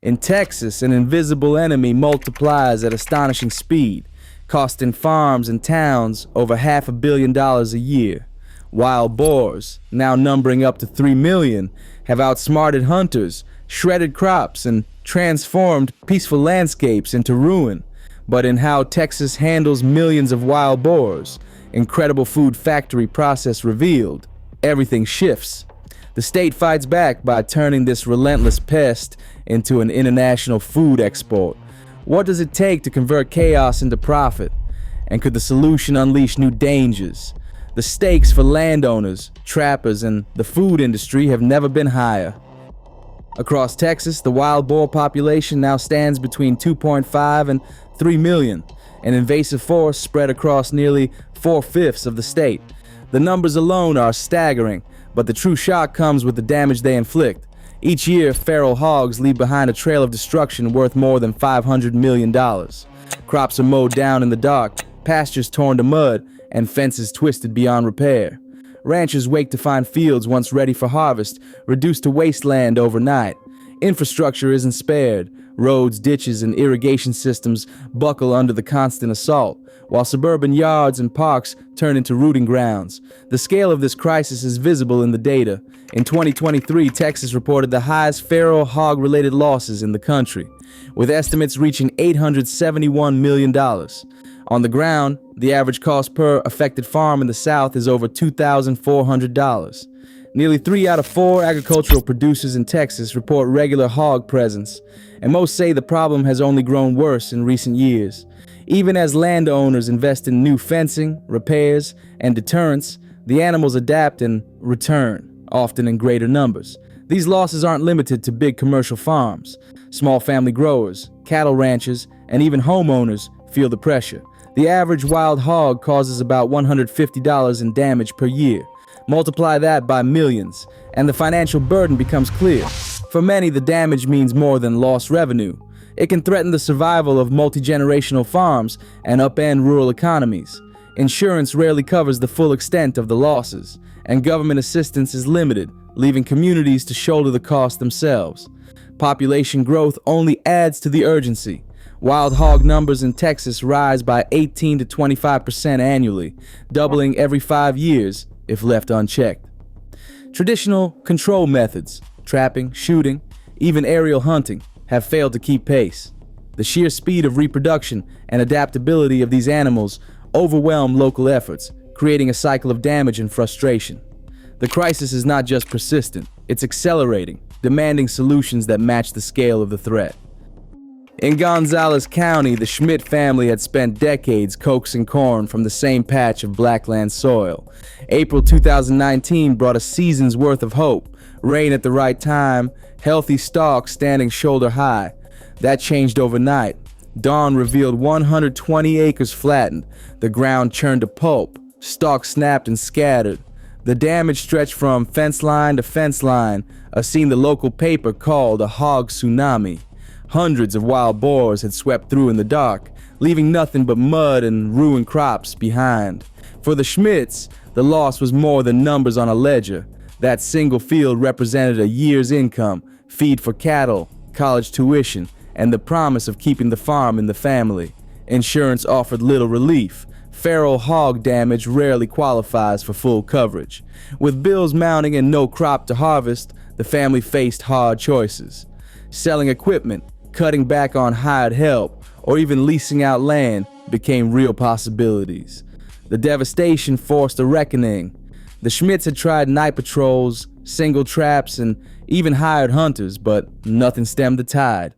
In Texas, an invisible enemy multiplies at astonishing speed, costing farms and towns over $500 million a year. Wild boars, now numbering up to 3 million, have outsmarted hunters, shredded crops, and transformed peaceful landscapes into ruin. But in how Texas handles millions of wild boars, incredible food factory process revealed, everything shifts. The state fights back by turning this relentless pest into an international food export. What does it take to convert chaos into profit? And could the solution unleash new dangers? The stakes for landowners, trappers, and the food industry have never been higher. Across Texas, the wild boar population now stands between 2.5 and 3 million, an invasive force spread across nearly 4/5 of the state. The numbers alone are staggering, but the true shock comes with the damage they inflict. Each year, feral hogs leave behind a trail of destruction worth more than $500 million. Crops are mowed down in the dark, pastures torn to mud, and fences twisted beyond repair. Ranchers wake to find fields once ready for harvest reduced to wasteland overnight. Infrastructure isn't spared. Roads, ditches, and irrigation systems buckle under the constant assault, while suburban yards and parks turn into rooting grounds. The scale of this crisis is visible in the data. In 2023, Texas reported the highest feral hog-related losses in the country, with estimates reaching $871 million. On the ground, the average cost per affected farm in the South is over $2,400. Nearly 3 out of 4 agricultural producers in Texas report regular hog presence, and most say the problem has only grown worse in recent years. Even as landowners invest in new fencing, repairs, and deterrence, the animals adapt and return, often in greater numbers. These losses aren't limited to big commercial farms. Small family growers, cattle ranchers, and even homeowners feel the pressure. The average wild hog causes about $150 in damage per year. Multiply that by millions, and the financial burden becomes clear. For many, the damage means more than lost revenue. It can threaten the survival of multi-generational farms and upend rural economies. Insurance rarely covers the full extent of the losses, and government assistance is limited, leaving communities to shoulder the cost themselves. Population growth only adds to the urgency. Wild hog numbers in Texas rise by 18 to 25% annually, doubling every 5 years if left unchecked. Traditional control methods, trapping, shooting, even aerial hunting, have failed to keep pace. The sheer speed of reproduction and adaptability of these animals overwhelm local efforts, creating a cycle of damage and frustration. The crisis is not just persistent, it's accelerating, demanding solutions that match the scale of the threat. In Gonzales County, the Schmidt family had spent decades coaxing corn from the same patch of blackland soil. April 2019 brought a season's worth of hope. Rain at the right time, healthy stalks standing shoulder high. That changed overnight. Dawn revealed 120 acres flattened. The ground churned to pulp. Stalks snapped and scattered. The damage stretched from fence line to fence line, a scene the local paper called a hog tsunami. Hundreds of wild boars had swept through in the dark, leaving nothing but mud and ruined crops behind. For the Schmidts, the loss was more than numbers on a ledger. That single field represented a year's income, feed for cattle, college tuition, and the promise of keeping the farm in the family. Insurance offered little relief. Feral hog damage rarely qualifies for full coverage. With bills mounting and no crop to harvest, the family faced hard choices. Selling equipment, cutting back on hired help, or even leasing out land became real possibilities. The devastation forced a reckoning. The Schmidts had tried night patrols, single traps, and even hired hunters, but nothing stemmed the tide.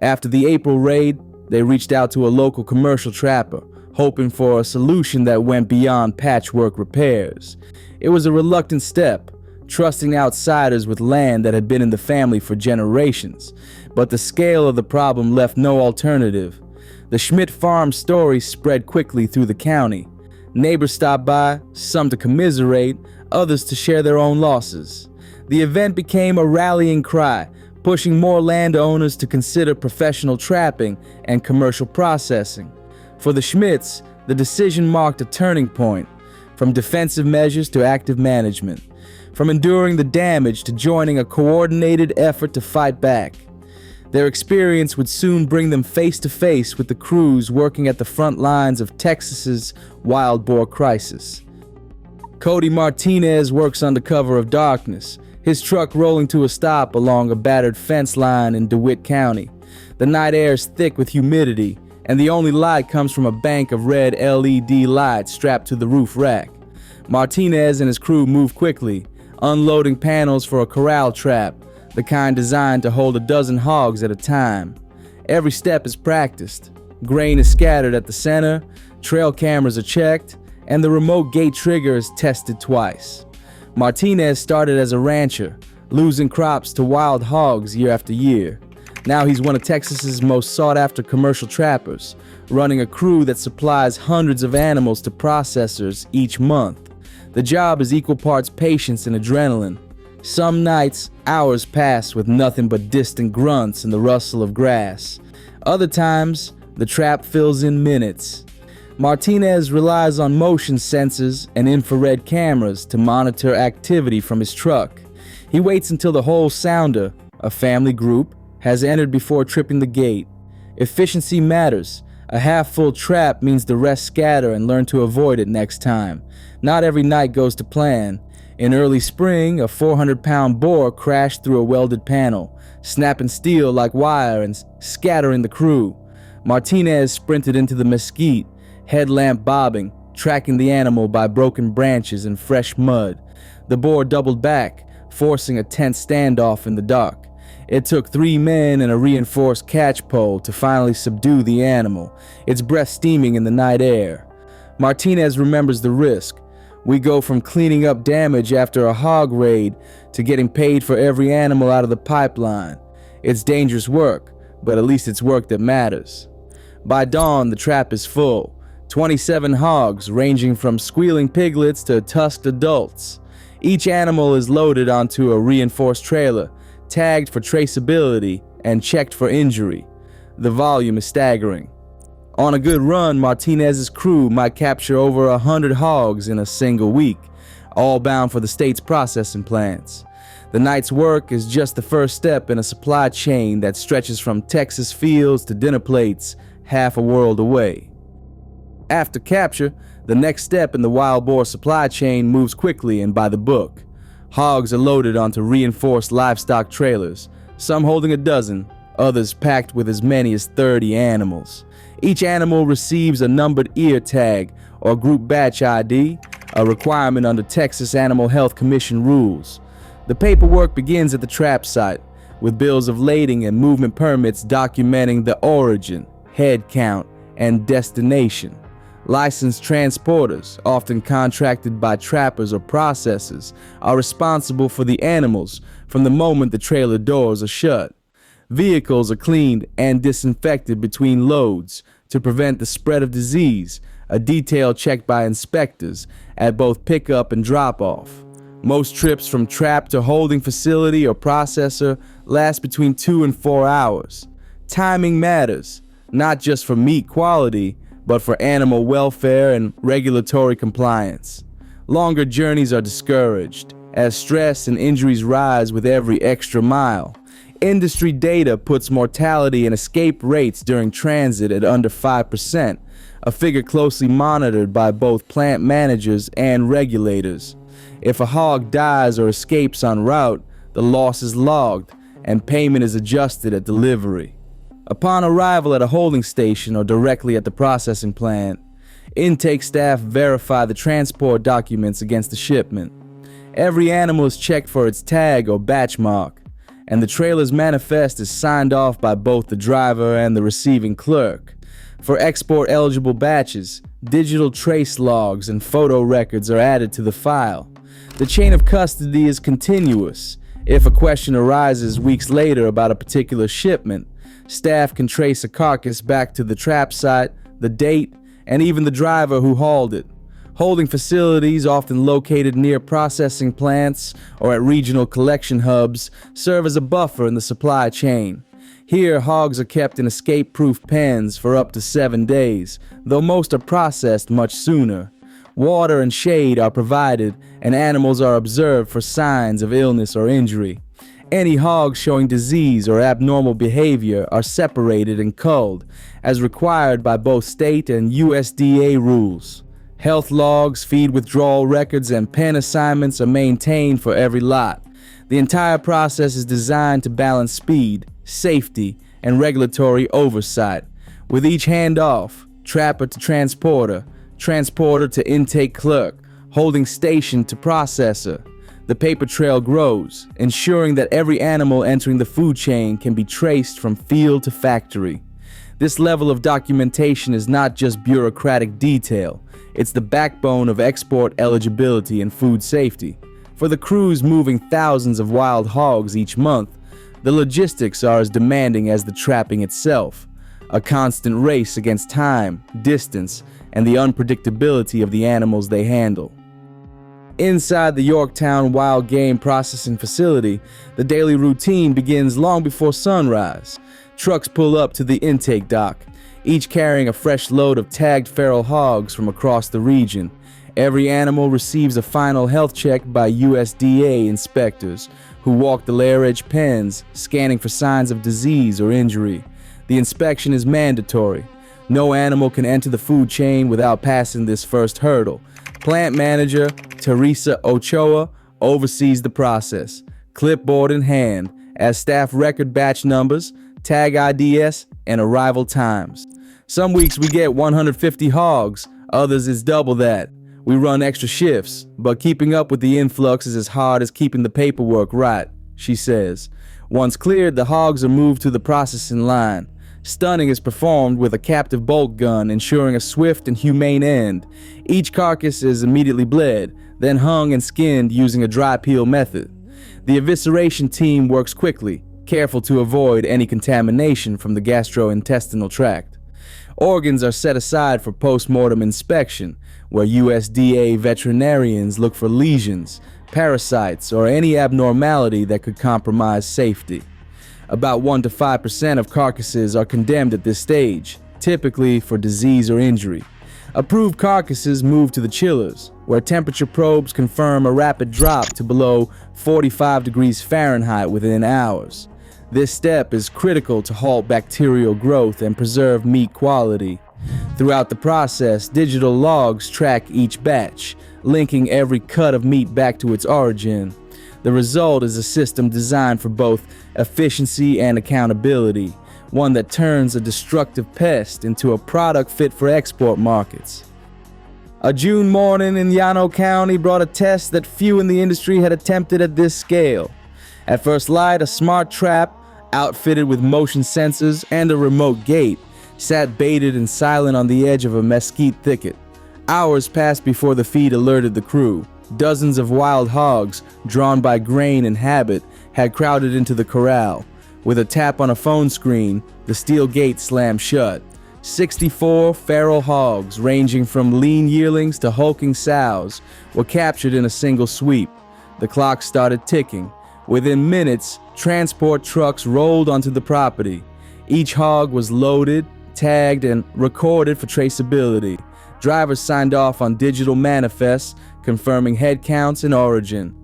After the April raid, they reached out to a local commercial trapper, hoping for a solution that went beyond patchwork repairs. It was a reluctant step, trusting outsiders with land that had been in the family for generations. But the scale of the problem left no alternative. The Schmidt farm story spread quickly through the county. Neighbors stopped by, some to commiserate, others to share their own losses. The event became a rallying cry, pushing more landowners to consider professional trapping and commercial processing. For the Schmidts, the decision marked a turning point, from defensive measures to active management, from enduring the damage to joining a coordinated effort to fight back. Their experience would soon bring them face to face with the crews working at the front lines of Texas's wild boar crisis. Cody Martinez works under cover of darkness, his truck rolling to a stop along a battered fence line in DeWitt County. The night air is thick with humidity, and the only light comes from a bank of red LED lights strapped to the roof rack. Martinez and his crew move quickly, unloading panels for a corral trap, the kind designed to hold a dozen hogs at a time. Every step is practiced. Grain is scattered at the center, trail cameras are checked, and the remote gate trigger is tested twice. Martinez started as a rancher, losing crops to wild hogs year after year. Now he's one of Texas's most sought-after commercial trappers, running a crew that supplies hundreds of animals to processors each month. The job is equal parts patience and adrenaline. Some nights, hours pass with nothing but distant grunts and the rustle of grass. Other times, the trap fills in minutes. Martinez relies on motion sensors and infrared cameras to monitor activity from his truck. He waits until the whole sounder, a family group, has entered before tripping the gate. Efficiency matters. A half-full trap means the rest scatter and learn to avoid it next time. Not every night goes to plan. In early spring, a 400-pound boar crashed through a welded panel, snapping steel like wire and scattering the crew. Martinez sprinted into the mesquite, headlamp bobbing, tracking the animal by broken branches and fresh mud. The boar doubled back, forcing a tense standoff in the dark. It took 3 men and a reinforced catch pole to finally subdue the animal, its breath steaming in the night air. Martinez remembers the risk. We go from cleaning up damage after a hog raid to getting paid for every animal out of the pipeline. It's dangerous work, but at least it's work that matters. By dawn, the trap is full. 27 hogs, ranging from squealing piglets to tusked adults. Each animal is loaded onto a reinforced trailer, tagged for traceability and checked for injury. The volume is staggering. On a good run, Martinez's crew might capture over 100 hogs in a single week, all bound for the state's processing plants. The night's work is just the first step in a supply chain that stretches from Texas fields to dinner plates half a world away. After capture, the next step in the wild boar supply chain moves quickly and by the book. Hogs are loaded onto reinforced livestock trailers, some holding a dozen, others packed with as many as 30 animals. Each animal receives a numbered ear tag or group batch ID, a requirement under Texas Animal Health Commission rules. The paperwork begins at the trap site, with bills of lading and movement permits documenting the origin, head count, and destination. Licensed transporters, often contracted by trappers or processors, are responsible for the animals from the moment the trailer doors are shut. Vehicles are cleaned and disinfected between loads to prevent the spread of disease, a detail checked by inspectors at both pickup and drop-off. Most trips from trap to holding facility or processor last between 2 and 4 hours. Timing matters, not just for meat quality, but for animal welfare and regulatory compliance. Longer journeys are discouraged, as stress and injuries rise with every extra mile. Industry data puts mortality and escape rates during transit at under 5%, a figure closely monitored by both plant managers and regulators. If a hog dies or escapes en route, the loss is logged, and payment is adjusted at delivery. Upon arrival at a holding station or directly at the processing plant, intake staff verify the transport documents against the shipment. Every animal is checked for its tag or batch mark, and the trailer's manifest is signed off by both the driver and the receiving clerk. For export-eligible batches, digital trace logs and photo records are added to the file. The chain of custody is continuous. If a question arises weeks later about a particular shipment, staff can trace a carcass back to the trap site, the date, and even the driver who hauled it. Holding facilities, often located near processing plants or at regional collection hubs, serve as a buffer in the supply chain. Here, hogs are kept in escape-proof pens for up to 7 days, though most are processed much sooner. Water and shade are provided, and animals are observed for signs of illness or injury. Any hogs showing disease or abnormal behavior are separated and culled, as required by both state and USDA rules. Health logs, feed withdrawal records, and pen assignments are maintained for every lot. The entire process is designed to balance speed, safety, and regulatory oversight, with each handoff, trapper to transporter, transporter to intake clerk, holding station to processor. The paper trail grows, ensuring that every animal entering the food chain can be traced from field to factory. This level of documentation is not just bureaucratic detail, it's the backbone of export eligibility and food safety. For the crews moving thousands of wild hogs each month, the logistics are as demanding as the trapping itself, a constant race against time, distance, and the unpredictability of the animals they handle. Inside the Yorktown Wild Game Processing Facility, the daily routine begins long before sunrise. Trucks pull up to the intake dock, each carrying a fresh load of tagged feral hogs from across the region. Every animal receives a final health check by USDA inspectors, who walk the layer edge pens, scanning for signs of disease or injury. The inspection is mandatory. No animal can enter the food chain without passing this first hurdle. Plant manager Teresa Ochoa oversees the process, clipboard in hand, as staff record batch numbers, tag IDs, and arrival times. Some weeks we get 150 hogs, others it's double that. We run extra shifts, but keeping up with the influx is as hard as keeping the paperwork right, she says. Once cleared, the hogs are moved to the processing line. Stunning is performed with a captive bolt gun, ensuring a swift and humane end. Each carcass is immediately bled, then hung and skinned using a dry peel method. The evisceration team works quickly, careful to avoid any contamination from the gastrointestinal tract. Organs are set aside for post-mortem inspection, where USDA veterinarians look for lesions, parasites, or any abnormality that could compromise safety. About 1 to 5% of carcasses are condemned at this stage, typically for disease or injury. Approved carcasses move to the chillers, where temperature probes confirm a rapid drop to below 45 degrees Fahrenheit within hours. This step is critical to halt bacterial growth and preserve meat quality. Throughout the process, digital logs track each batch, linking every cut of meat back to its origin. The result is a system designed for both efficiency and accountability, one that turns a destructive pest into a product fit for export markets. A June morning in Llano County brought a test that few in the industry had attempted at this scale. At first light, a smart trap, outfitted with motion sensors and a remote gate, sat baited and silent on the edge of a mesquite thicket. Hours passed before the feed alerted the crew. Dozens of wild hogs, drawn by grain and habit, had crowded into the corral. With a tap on a phone screen, the steel gate slammed shut. 64 feral hogs, ranging from lean yearlings to hulking sows, were captured in a single sweep. The clock started ticking. Within minutes, transport trucks rolled onto the property. Each hog was loaded, tagged, and recorded for traceability. Drivers signed off on digital manifests confirming head counts and origin.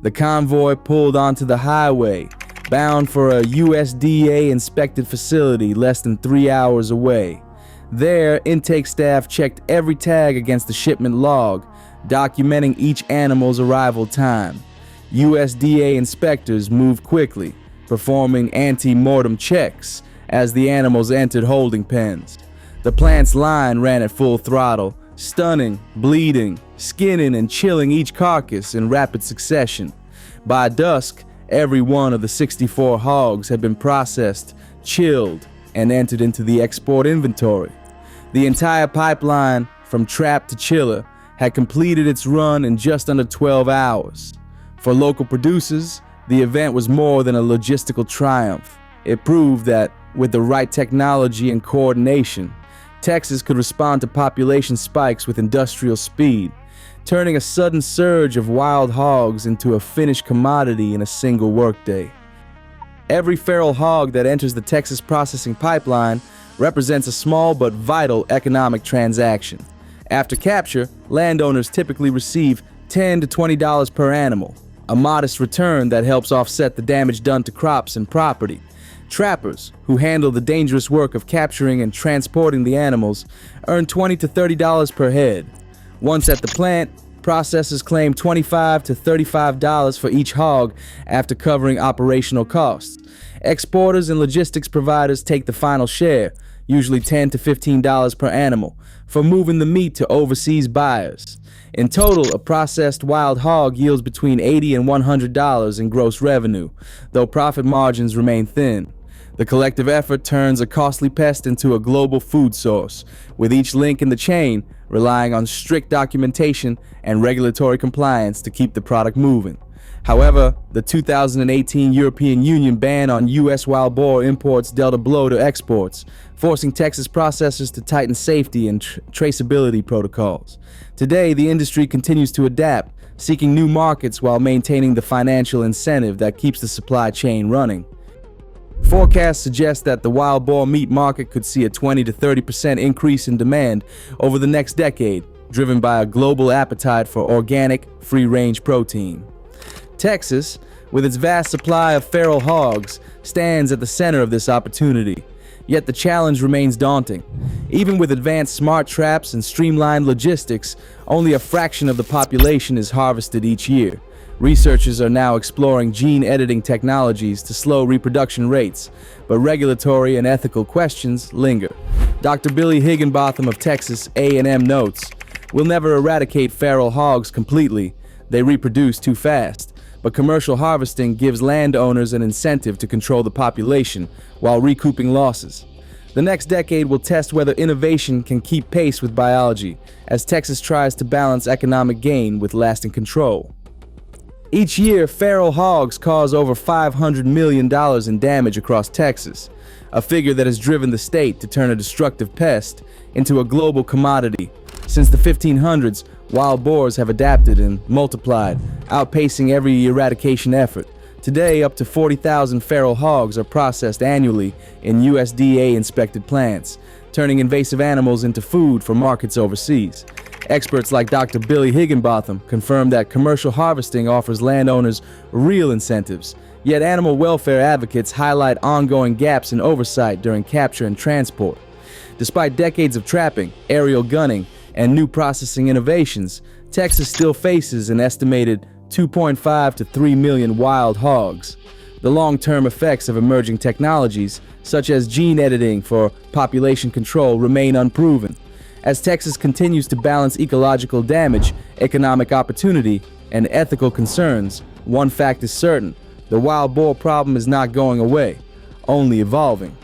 The convoy pulled onto the highway, bound for a USDA-inspected facility less than 3 hours away. There, intake staff checked every tag against the shipment log, documenting each animal's arrival time. USDA inspectors moved quickly, performing ante-mortem checks as the animals entered holding pens. The plant's line ran at full throttle, stunning, bleeding, skinning, and chilling each carcass in rapid succession. By dusk, every one of the 64 hogs had been processed, chilled, and entered into the export inventory. The entire pipeline, from trap to chiller, had completed its run in just under 12 hours. For local producers, the event was more than a logistical triumph. It proved that, with the right technology and coordination, Texas could respond to population spikes with industrial speed, turning a sudden surge of wild hogs into a finished commodity in a single workday. Every feral hog that enters the Texas processing pipeline represents a small but vital economic transaction. After capture, landowners typically receive $10 to $20 per animal, a modest return that helps offset the damage done to crops and property. Trappers, who handle the dangerous work of capturing and transporting the animals, earn $20 to $30 per head. Once at the plant, processors claim $25 to $35 for each hog after covering operational costs. Exporters and logistics providers take the final share, usually $10 to $15 per animal, for moving the meat to overseas buyers. In total, a processed wild hog yields between $80 and $100 in gross revenue, though profit margins remain thin. The collective effort turns a costly pest into a global food source, with each link in the chain relying on strict documentation and regulatory compliance to keep the product moving. However, the 2018 European Union ban on U.S. wild boar imports dealt a blow to exports, forcing Texas processors to tighten safety and traceability protocols. Today, the industry continues to adapt, seeking new markets while maintaining the financial incentive that keeps the supply chain running. Forecasts suggest that the wild boar meat market could see a 20 to 30% increase in demand over the next decade, driven by a global appetite for organic, free-range protein. Texas, with its vast supply of feral hogs, stands at the center of this opportunity. Yet the challenge remains daunting. Even with advanced smart traps and streamlined logistics, only a fraction of the population is harvested each year. Researchers are now exploring gene editing technologies to slow reproduction rates, but regulatory and ethical questions linger. Dr. Billy Higginbotham of Texas A&M notes, "We'll never eradicate feral hogs completely. They reproduce too fast. But commercial harvesting gives landowners an incentive to control the population while recouping losses." The next decade will test whether innovation can keep pace with biology, as Texas tries to balance economic gain with lasting control. Each year, feral hogs cause over $500 million in damage across Texas, a figure that has driven the state to turn a destructive pest into a global commodity. Since the 1500s, wild boars have adapted and multiplied, outpacing every eradication effort. Today, up to 40,000 feral hogs are processed annually in USDA-inspected plants, turning invasive animals into food for markets overseas. Experts like Dr. Billy Higginbotham confirm that commercial harvesting offers landowners real incentives, yet animal welfare advocates highlight ongoing gaps in oversight during capture and transport. Despite decades of trapping, aerial gunning, and new processing innovations, Texas still faces an estimated 2.5 to 3 million wild hogs. The long-term effects of emerging technologies, such as gene editing for population control, remain unproven. As Texas continues to balance ecological damage, economic opportunity, and ethical concerns, one fact is certain: the wild boar problem is not going away, only evolving.